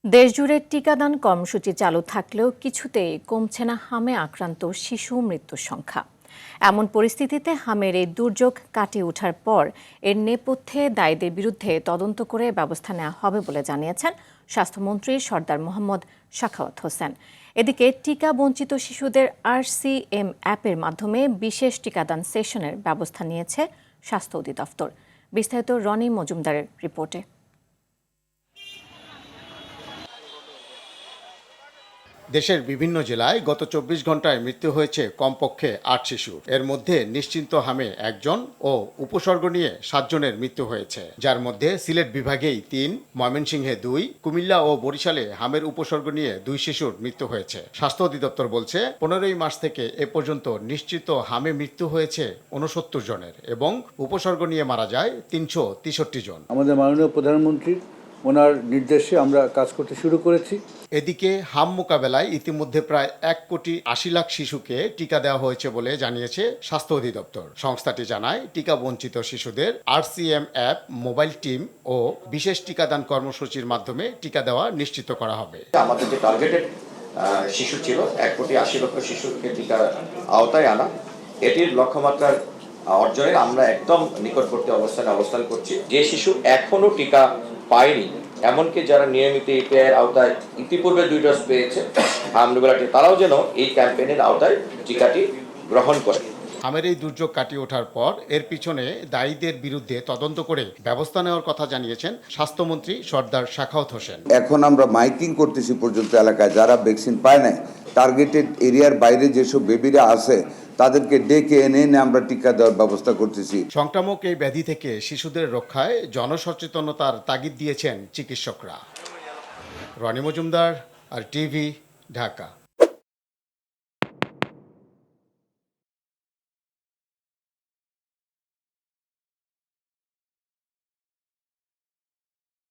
দেশজুড়ে টিকাদান কর্মসূচি চালু থাকলেও কিছুতেই কমছে না হামে আক্রান্ত শিশু মৃত্যুর সংখ্যা। এমন পরিস্থিতিতে হামের এই দুর্যোগ কাটিয়ে ওঠার পর এর নেপথ্যে দায়ীদের বিরুদ্ধে তদন্ত করে ব্যবস্থা নেওয়া হবে বলে জানিয়েছেন স্বাস্থ্যমন্ত্রী সরদার মোহাম্মদ সাখাওয়াত হোসেন। এদিকে টিকা বঞ্চিত শিশুদের RCM অ্যাপের মাধ্যমে বিশেষ টিকাদান সেশনের ব্যবস্থা নিয়েছে স্বাস্থ্য অধিদপ্তর। বিস্তারিত রনি মজুমদারের রিপোর্টে। দেশের বিভিন্ন জেলায় গত ২৪ ঘন্টায় মৃত্যু হয়েছে কমপক্ষে ৮ শিশু। এর মধ্যে নিশ্চিন্ত হামে ১ জন ও উপসর্গ নিয়ে ৭ জনের মৃত্যু হয়েছে, যার মধ্যে সিলেট বিভাগেই ৩, ময়মনসিংহে ২, কুমিল্লা ও বরিশালে হামের উপসর্গ নিয়ে ২ শিশুর মৃত্যু হয়েছে। স্বাস্থ্য অধিদপ্তর বলছে ১৫ই মার্চ থেকে এ পর্যন্ত নিশ্চিত হামে মৃত্যু হয়েছে ৬৯ জনের এবং উপসর্গ নিয়ে মারা যায় ৩৬৩ জন। আমাদের মাননীয় প্রধানমন্ত্রী ওনার নির্দেশে আমরা কাজ করতে শুরু করেছি। এদিকে হাম মোকাবেলায় ইতিমধ্যে প্রায় ১,৮০,০০,০০০ শিশুকে টিকা দেওয়া হয়েছে বলে জানিয়েছে স্বাস্থ্য অধিদপ্তর। সংস্থাটি জানায়, টিকা বঞ্চিত শিশুদের RCM অ্যাপ, মোবাইল টিম ও বিশেষ টিকাদান কর্মসূচির মাধ্যমে টিকা দেওয়া নিশ্চিত করা হবে। আমাদের যে টার্গেটেড শিশু ছিল ১,৮০,০০,০০০ শিশুকে টিকা আওতায় আনা, এটির লক্ষ্যমাত্রার অর্জনের আমরা একদম নিকটবর্তী অবস্থান করছি। যে শিশু এখনো টিকা পায়নি, এমনকি যারা নিয়মিত EPI-এর আওতায় ইতিপূর্বে 2 ডোজ পেয়েছে হামরুবেলাটি, তারাও যেন এই ক্যাম্পেইনের আওতায় টিকাটি গ্রহণ করে। হামের এই দুর্যোগ কাটিয়ে ওঠার পর এর পিছনে দায়ীদের বিরুদ্ধে তদন্ত করে ব্যবস্থা নেওয়ার কথা জানিয়েছেন স্বাস্থ্যমন্ত্রী সরদার সাখাওয়াত হোসেন। এখন আমরা মাইকিং করতেছি পর্যন্ত এলাকায় যারা ভ্যাকসিন পায় না, টার্গেটেড এরিয়ার বাইরে যেসব বেবিরা আছে তাদেরকে ডেকে এনে আমরা টিকা দেওয়ার ব্যবস্থা করতেছি। সংক্রামক এই ব্যাধি থেকে শিশুদের রক্ষায় জনসচেতনতার তাগিদ দিয়েছেন চিকিৎসকরা। রনি মজুমদার, আর টিভি, ঢাকা।